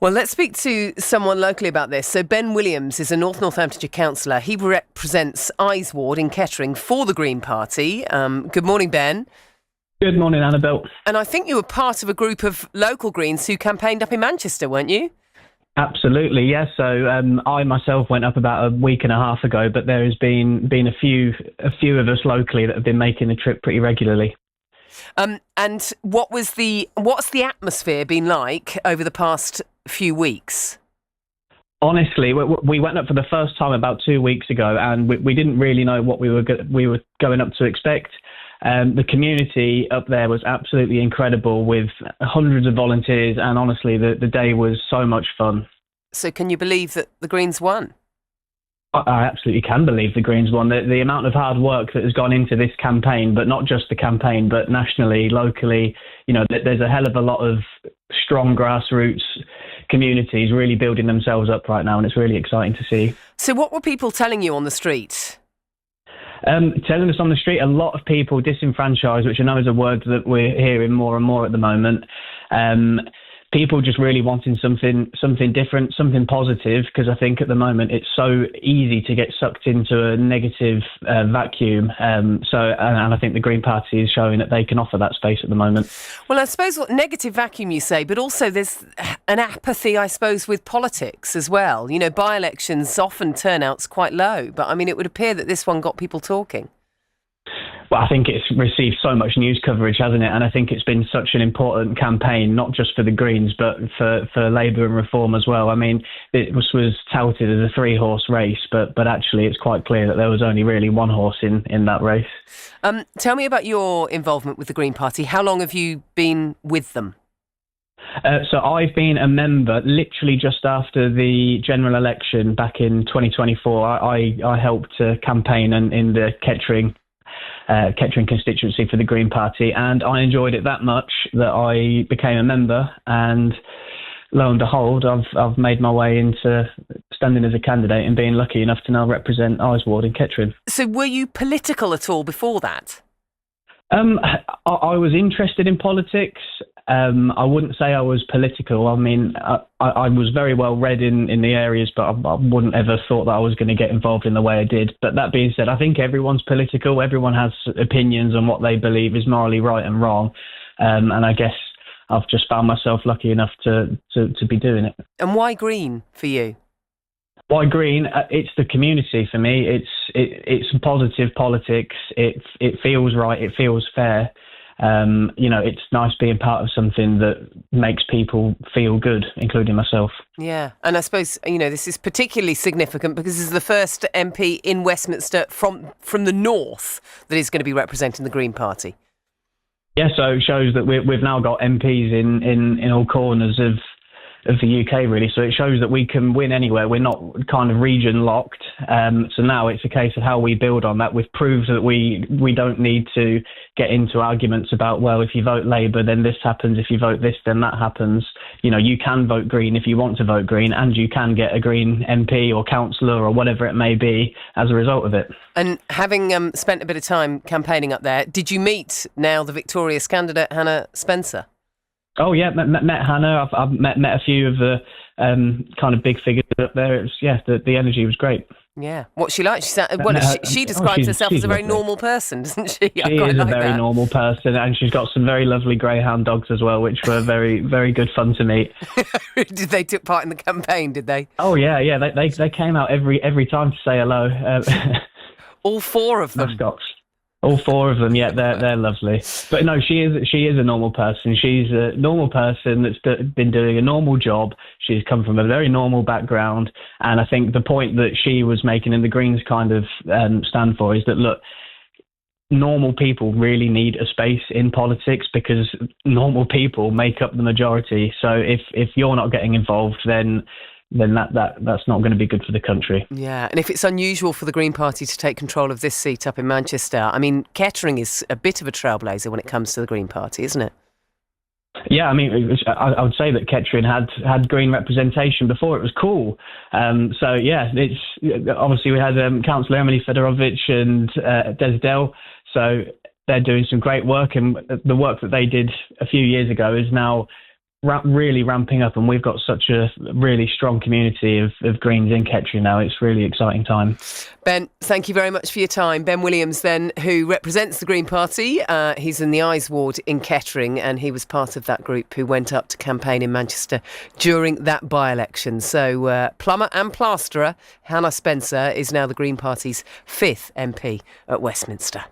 Well, let's speak to someone locally about this. So Ben Williams is a Northamptonshire councillor. He represents Eyes Ward in Kettering for the Green Party. Good morning, Ben. Good morning, Annabelle. And I think you were part of a group of local Greens who campaigned up in Manchester, weren't you? Absolutely, yes. So I myself went up about a week and a half ago, but there has been a few of us locally that have been making the trip pretty regularly. And what's the atmosphere been like over the past few weeks? Honestly, we went up for the first time about 2 weeks ago, and we didn't really know what we were going up to expect. The community up there was absolutely incredible, with hundreds of volunteers, and honestly, the day was so much fun. So can you believe that the Greens won? I absolutely can believe the Greens won. The amount of hard work that has gone into this campaign, but not just the campaign, but nationally, locally, there's a hell of a lot of strong grassroots communities really building themselves up right now, and it's really exciting to see. So what were people telling you on the street? Telling us on the street, a lot of people disenfranchised, which I know is a word that we're hearing more and more at the moment. People just really wanting something different, something positive, because I think at the moment it's so easy to get sucked into a negative vacuum. And I think the Green Party is showing that they can offer that space at the moment. Well, I suppose what negative vacuum you say, but also there's an apathy, I suppose, with politics as well. By-elections often turnout's quite low, but I mean, it would appear that this one got people talking. Well, I think it's received so much news coverage, hasn't it? And I think it's been such an important campaign, not just for the Greens, but for Labour and Reform as well. I mean, it was touted as a three-horse race, but actually it's quite clear that there was only really one horse in that race. Tell me about your involvement with the Green Party. How long have you been with them? So I've been a member literally just after the general election back in 2024. I helped campaign in the Kettering constituency for the Green Party, and I enjoyed it that much that I became a member, and lo and behold, I've made my way into standing as a candidate and being lucky enough to now represent Eyes Ward in Kettering. So were you political at all before that? I was interested in politics. I wouldn't say I was political. I mean, I was very well read in the areas, but I wouldn't ever thought that I was going to get involved in the way I did. But that being said, I think everyone's political. Everyone has opinions on what they believe is morally right and wrong. And I guess I've just found myself lucky enough to be doing it. And why Green for you? Why Green? It's the community for me. It's positive politics. It feels right. It feels fair. It's nice being part of something that makes people feel good, including myself. Yeah, and I suppose, this is particularly significant because this is the first MP in Westminster from the north that is going to be representing the Green Party. Yeah, so it shows that we've now got MPs in all corners of the UK, really. So it shows that we can win anywhere. We're not kind of region locked. So now it's a case of how we build on that. We've proved that we don't need to get into arguments about, well, if you vote Labour, then this happens. If you vote this, then that happens. You can vote Green if you want to vote Green, and you can get a Green MP or councillor or whatever it may be as a result of it. And having spent a bit of time campaigning up there, did you meet now the victorious candidate, Hannah Spencer? Oh yeah, met Hannah. I've met a few of the kind of big figures up there. The energy was great. Yeah, what's she like? She describes herself as a very normal person, doesn't she? She is a very normal person, and she's got some very lovely greyhound dogs as well, which were very, very good fun to meet. Did they take part in the campaign? Did they? Oh yeah. They came out every time to say hello. All four of them. Mascots. All four of them, yeah, they're lovely. But no, she is a normal person. She's a normal person that's been doing a normal job. She's come from a very normal background, and I think the point that she was making and the Greens kind of stand for is that, look, normal people really need a space in politics because normal people make up the majority. So if you're not getting involved, then that's not going to be good for the country. Yeah, and if it's unusual for the Green Party to take control of this seat up in Manchester, I mean, Kettering is a bit of a trailblazer when it comes to the Green Party, isn't it? Yeah, I mean, I would say that Kettering had Green representation before it was cool. So yeah, it's obviously we had Councillor Emily Fedorovich and Des Dell. So they're doing some great work, and the work that they did a few years ago is now really ramping up, and we've got such a really strong community of Greens in Kettering now. It's really exciting time. Ben, thank you very much for your time. Ben Williams, then, who represents the Green Party. He's in the Eyes ward in Kettering, and he was part of that group who went up to campaign in Manchester during that by-election. So plumber and plasterer Hannah Spencer is now the Green Party's 5th MP at Westminster.